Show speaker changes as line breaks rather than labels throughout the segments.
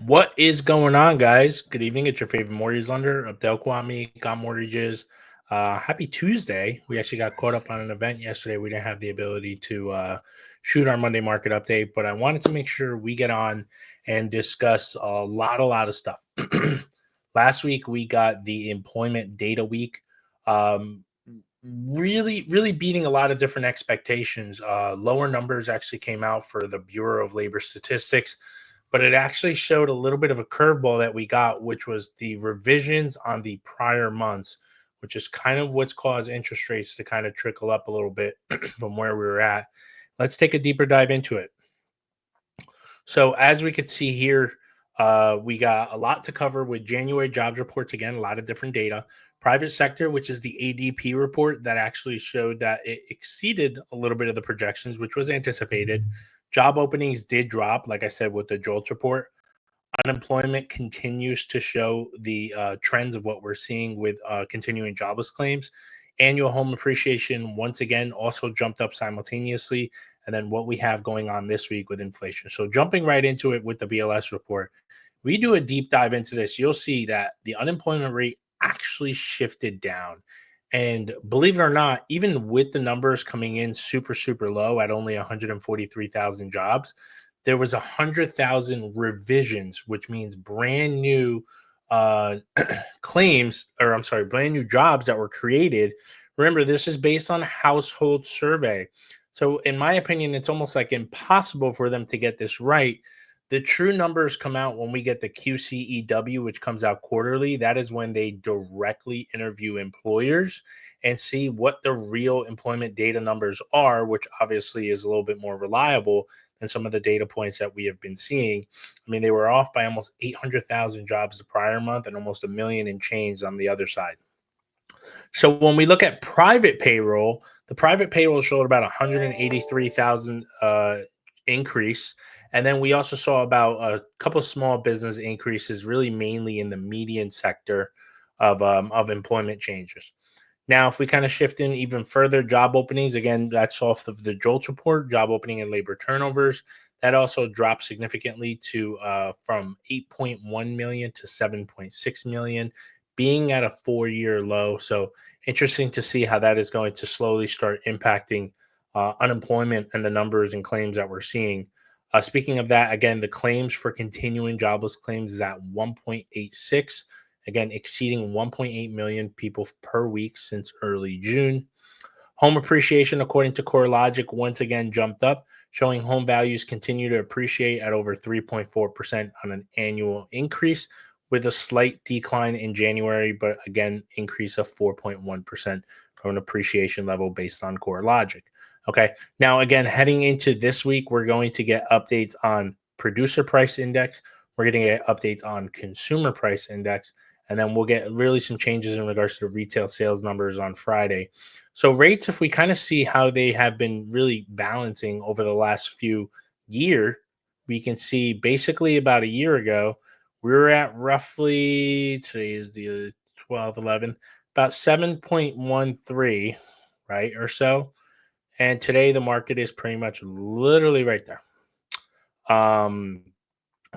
What is going on, guys? Good evening. It's your favorite mortgage lender, Abdel Kwame, Got Mortgages. Happy Tuesday. We actually got caught up on an event yesterday. We didn't have the ability to shoot our Monday market update, but I wanted to make sure we get on and discuss a lot of stuff. Last week, we got the employment data week. Um, really beating a lot of different expectations. Lower numbers actually came out for the Bureau of Labor Statistics, but it actually showed a little bit of a curveball that we got, which was the revisions on the prior months, which is kind of what's caused interest rates to kind of trickle up a little bit from where we were at. Let's take a deeper dive into it. So, as we could see here, we got a lot to cover with January jobs reports. Again, a lot of different data. Private sector, which is the ADP report, that actually showed that it exceeded a little bit of the projections, which was anticipated. Job openings did drop, like I said, with the JOLTS report. Unemployment continues to show the trends of what we're seeing with continuing jobless claims. Annual home appreciation, once again, also jumped up simultaneously. And then what we have going on this week with inflation. So, jumping right into it with the BLS report, we do a deep dive into this. You'll see that the unemployment rate actually shifted down. And believe it or not, even with the numbers coming in super low at only 143,000 jobs, there was 100,000 revisions, which means brand new uh, claims, or I'm sorry, brand new jobs that were created. Remember, this is based on household survey. So, in my opinion, it's almost like impossible for them to get this right. The true numbers come out when we get the QCEW, which comes out quarterly. That is when they directly interview employers and see what the real employment data numbers are, which obviously is a little bit more reliable than some of the data points that we have been seeing. I mean, they were off by almost 800,000 jobs the prior month and almost a million in change on the other side. So when we look at private payroll, the private payroll showed about 183,000 increase. And then we also saw about a couple of small business increases, really mainly in the median sector of employment changes. Now, if we kind of shift in even further, job openings, again, that's off of the JOLTS report, job opening and labor turnovers. That also dropped significantly to from 8.1 million to 7.6 million, being at a 4-year low. So interesting to see how that is going to slowly start impacting unemployment and the numbers and claims that we're seeing. Speaking of that, again, the claims for continuing jobless claims is at 1.86, again, exceeding 1.8 million people per week since early June. Home appreciation, according to CoreLogic, once again jumped up, showing home values continue to appreciate at over 3.4% on an annual increase, with a slight decline in January, but again, increase of 4.1% from an appreciation level based on CoreLogic. Okay. Now, again, heading into this week, we're going to get updates on producer price index. We're going to get updates on consumer price index. And then we'll get really some changes in regards to retail sales numbers on Friday. So, rates, if we kind of see how they have been really balancing over the last few years, we can see basically about a year ago, we were at roughly, today is the 12th, 11, about 7.13, right, or so. And today the market is pretty much literally right there. Um,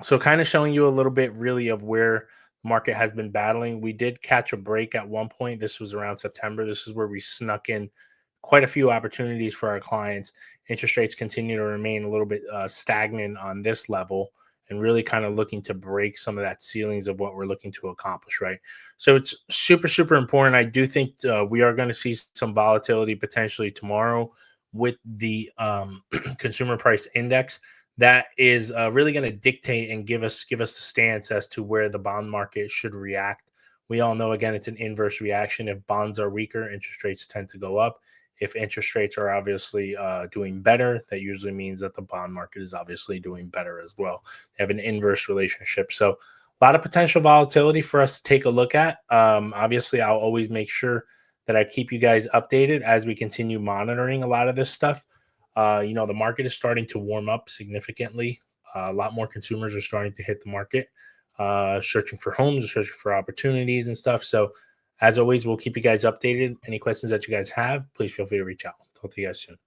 so kind of showing you a little bit really of where the market has been battling. We did catch a break at one point. This was around September. This is where we snuck in quite a few opportunities for our clients. Interest rates continue to remain a little bit stagnant on this level and really kind of looking to break some of that ceilings of what we're looking to accomplish, right? So it's super important. I do think we are going to see some volatility potentially tomorrow with the consumer price index. That is really going to dictate and give us the stance as to where the bond market should react. We all know, again, it's an inverse reaction. If bonds are weaker, interest rates tend to go up. If interest rates are obviously doing better, that usually means that the bond market is obviously doing better as well. They have an inverse relationship. So a lot of potential volatility for us to take a look at. Obviously, I'll always make sure that I keep you guys updated as we continue monitoring a lot of this stuff. The market is starting to warm up significantly. A lot more consumers are starting to hit the market, searching for homes, searching for opportunities and stuff. So, as always, we'll keep you guys updated. Any questions that you guys have, please feel free to reach out. Talk to you guys soon.